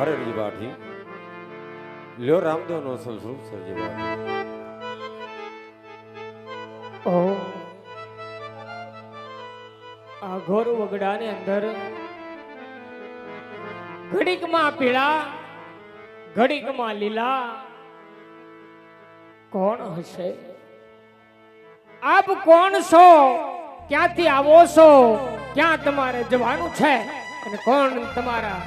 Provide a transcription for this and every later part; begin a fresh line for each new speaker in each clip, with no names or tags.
અરે બાઠી લ્યો રામદેવ નો અસલ સ્વરૂપ સરજી બાઠી
ઓ આ ઘોર વગડાની અંદર ઘડીકમાં પીળા ઘડીકમાં લીલા કોણ હશે? આપ કોણ છો? ક્યાંથી આવો છો? ક્યાં તમારે જવાનું છે? અને કોણ તમારા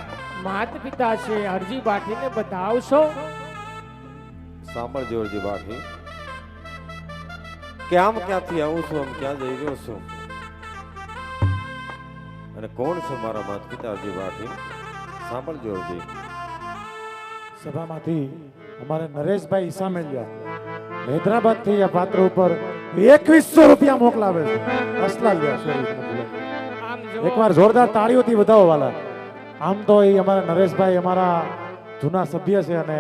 માતા પિતા છે? અરજી બાઠીને બતાવશો.
સાંભળજો અરજી બાઠી કે આમ ક્યાંથી આવું છું, આમ ક્યાં જઈ રહ્યો છું, અને કોણ છે મારા માતા પિતા? અરજી બાઠી સાંભળજો અરજી.
સભામાંથી અમારે નરેશભાઈ ઈસામેલિયા હૈદરાબાદ થી આ પાત્ર ઉપર 2100 રૂપિયા મોકલાવે છે. એકવાર જોરદાર તાળીઓથી વધાવો વાલા. આમ તો એ અમારા નરેશભાઈ અમારા જૂના સભ્ય છે અને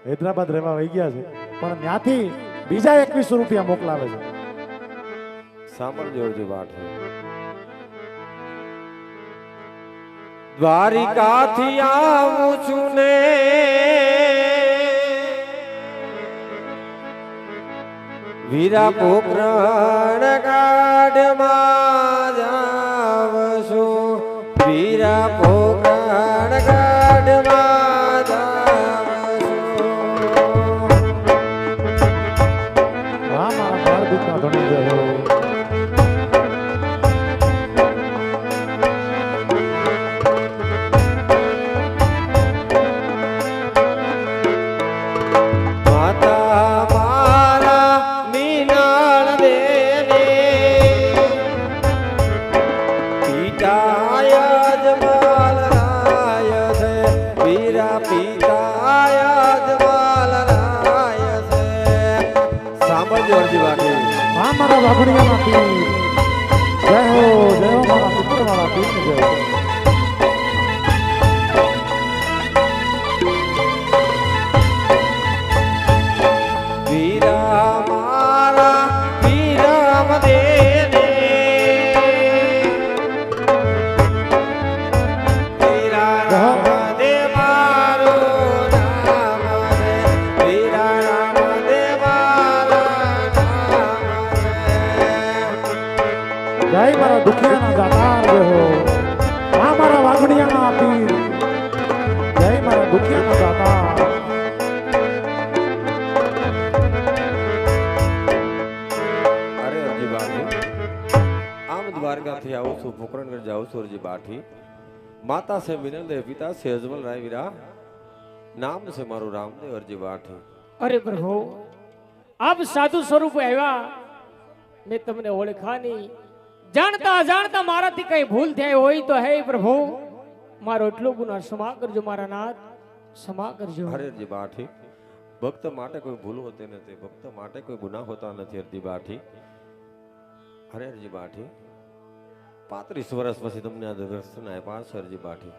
હૈદરાબાદ રહેવા વહી ગયા છે, પણ ત્યાંથી બીજા 2100 રૂપિયા મોકલાવે છે.
સાંભળજો અરજી બાઠી. દ્વારિકાથી આવું છું ને વીરા પોખરણ ગાઢમાં જાવશું, વીરા પોખરણ ગાઢમાં જાવશું.
હા મારા બાળ દુખના ધણી જયો. વાઘણિયાના પીર જય હો મારા પુત્ર વાળા પીર જય હો.
વીરા મારા વીરમ દેને વીરા રામ દે મારો નામ રે, વીરા રામ દે
જય મારા દુખિયાના દાતાર જય હો. હા મારા વાઘણિયાના પીર જય મારા દુખિયાના દાતાર.
અરે અરજી બાઠી આમ દ્વારકાથી આવું છું, પોખરણગઢ જાઉં છું અરજી બાઠી. માતા છે વિનંદે, પિતા છે અજમલ રાય, વીરા નામ છે મારું રામદેવ. અરજી બાઠી
અરે પ્રભુ આપ સાધુ સ્વરૂપે આવ્યા, મેં તમને ઓળખાની. જાણતા જાણતા મારાથી કઈ ભૂલ થઈ હોય તો હે પ્રભુ મારો એટલો ગુનાહ ક્ષમા કરજો મારા નાથ, ક્ષમા કરજો.
અરે અરજી બાઠી ભક્ત માટે કોઈ ભૂલ હોતી નથી, ભક્ત માટે કોઈ ગુનાહ હોતા નથી. અરજી બાઠી અરે અરજી બાઠી 35 વર્ષ પછી તમને આ દર્શન આપ્યા છે અરજી બાઠી.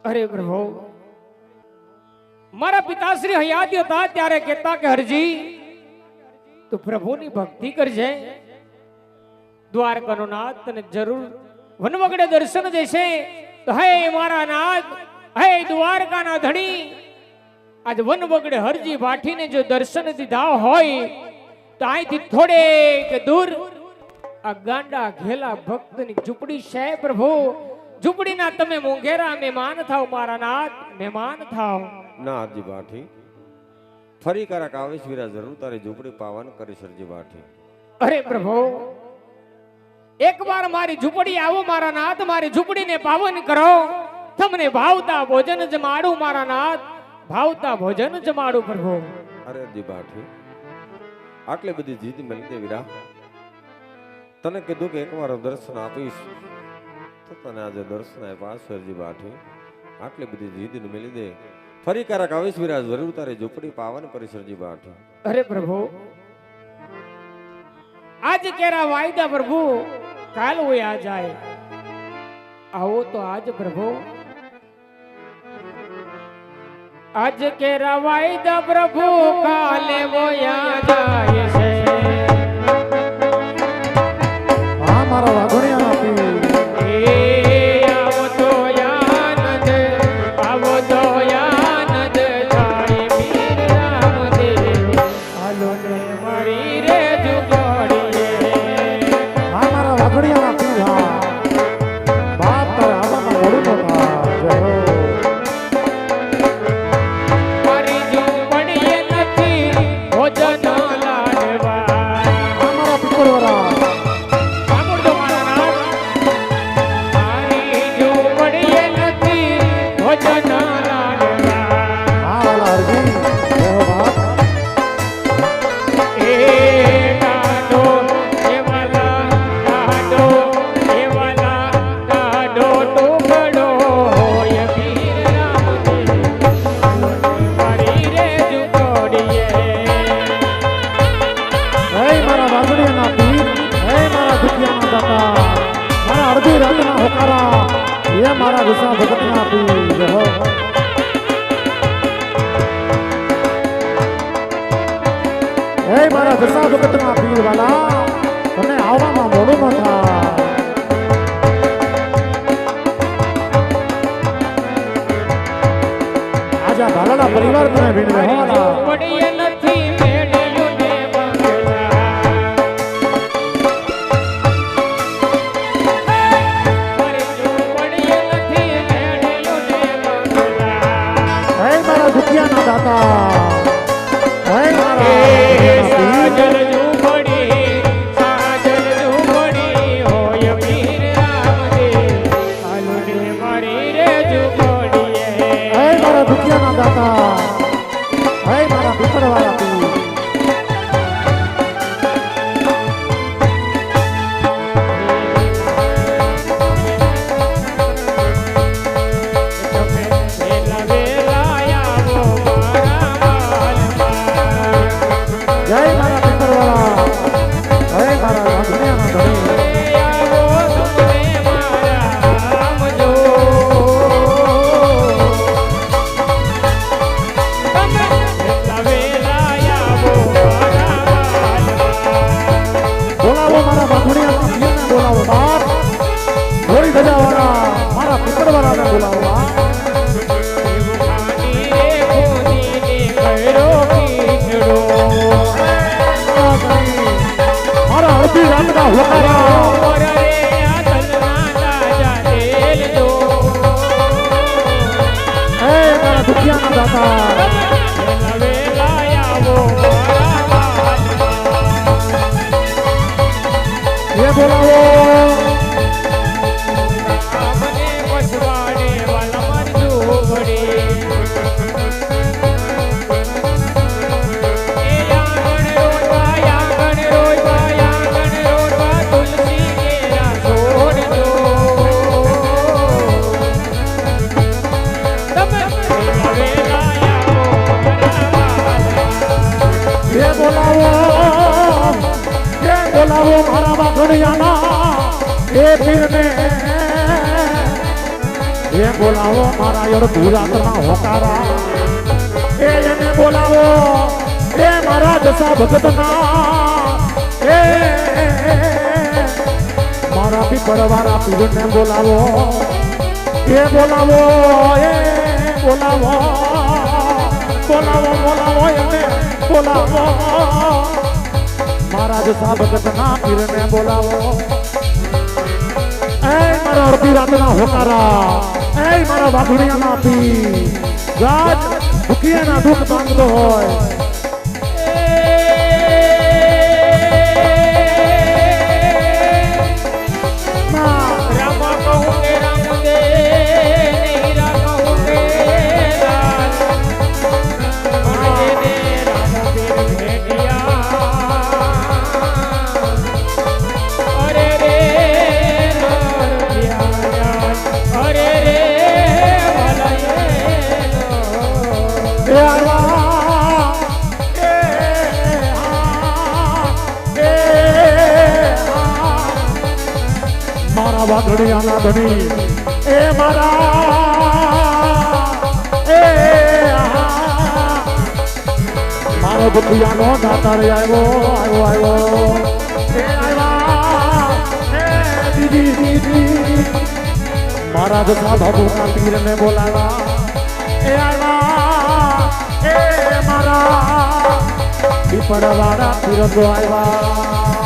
અરે પ્રભુ મારા પિતાશ્રી હયાત હતા ત્યારે કહેતા કે હરજી તું પ્રભુની ભક્તિ કરજે, દ્વારકાનો નાથ તને જરૂર વનવગડે દર્શન દેશે. તો હે મારા નાથ, હે દ્વારકાના ધણી, આજ વનવગડે હરજી બાઠીને જો દર્શન દીધા હોય તો અહીંથી થોડેક દૂર આ ગાંડા ઘેલા ભક્તની ઝૂંપડી છે પ્રભુ. ઝૂંપડીના તમે મોંઘેરા મહેમાન થાવ મારા નાથ, મહેમાન થાવ.
ના અરજી બાઠી ફરી કરાક આવીશ વીરા, જરૂર તારી ઝૂંપડી પાવન કરીશ અરજી બાઠી.
અરે પ્રભુ એક વાર મારી ઝૂંપડી આવો મારા નાથ, મારી ઝૂંપડીને પાવન કરો. તમને ભાવતા ભોજન જમાડું મારા નાથ, ભાવતા ભોજન જમાડું પ્રભુ.
અરે અરજી બાઠી આટલી બધી જીદ મળી દે વીરા, તને કીધું કે એકવાર દર્શન આપીશ તો તને આજે દર્શન આપ્યા છે અરજી બાઠી. આટલી બધી જીદ મળી દે, ફરી ક્યારેક આવીશ વીરા, જરૂર તારી ઝૂંપડી પાવન કરીશ અરજી બાઠી.
અરે પ્રભુ આજ કેરા વાયદા પ્રભુ કાલ વયા જાય, આવો તો આજ પ્રભુ. આજ કેરા વાયદા પ્રભુ કાલે વયા જાય છે.
હા મારા વાઘણિયાના પીર
આવો તો યાદ, આવો
રાજા ભાલાના પરિવાર તને ભીડવે હો વાલા.
ઝૂંપડીએ નથી મેળ્યું ને બંગલા. મારી ઝૂંપડીએ નથી મેળ્યું ને બંગલા.
હે મારા દુખિયાના દાતા, હે મારા
સાજલ ઝૂંપડી, સાજલ ઝૂંપડી હોય વીર રામદેવ. હાલુને મારી રે ઝૂંપડીએ.
હે મારા દુખિયાના દાતા, હે મારા પીપળવાળા પીર.
તમે વેલા વેલા આવો મારા વાલમાં.
જય મારા પીપળવાળા, હે મારા વાઘણિયાના ધણી.
આવો તમે મારા રામજો. તમે વેલા વેલા આવો મારા વાલમાં.
બોલાવો મારા વાઘણિયાના પીરને બોલાવો બાપ. ઘોડી ધજાવાળા મારા પીપળવાળાને બોલાવો બાપ.
દેવખાની રે ખોદીને કર્યો કીચડો.
મારા અડધી રાતના હોકારા.
મોર રે આ તલના તાજા તેલ દો.
હે મારા દુખિયાના દાતા,
વેલા વેલા આવો મારા વાલમાં.
એ બોલાવો.
રામને પછવાડે વાલમાં ઝૂંપડી. એ આંગણ રોડવા તુલસી કેરા છોડજો. તમે વેલા વેલા આવો મારા વાલમાં.
એ બોલાવો મારા વાઘણિયાના એ પીરને. એ બોલાવો મારા અડધી રાતના હોકારા. એને બોલાવો એ મારા દશા ભગતના. એ મારા પીપળવાળા પીરને બોલાવો. એ બોલાવો એને બોલાવો. મારા દશા ભગતના પીરને બોલાવો. એ મારા અડધી રાતના હોકારા, એ મારા વાઘણિયાના પીર. રાજ ભૂખિયાના દુઃખ માંગતો હોય.
રામ કહુંગે રામદે, હીરા કહુંગે લાલ. માજે ને રાધા પીર ભેટિયા. અરે રે નરસિયા, અરે રે ભલાયેલો.
એ આવા, એ આ, એ આ. મારા વાઘણિયાના ધણી, એ મારા, એ આ. મારો બુટિયાનો દાતાર આવ્યો. એ આવ્યા, એ દીદી. મારા દશા બાબુના પીરને બોલાવા. એ આવ્યા, એ મારા પીપળવાળા પીર આવ્યા.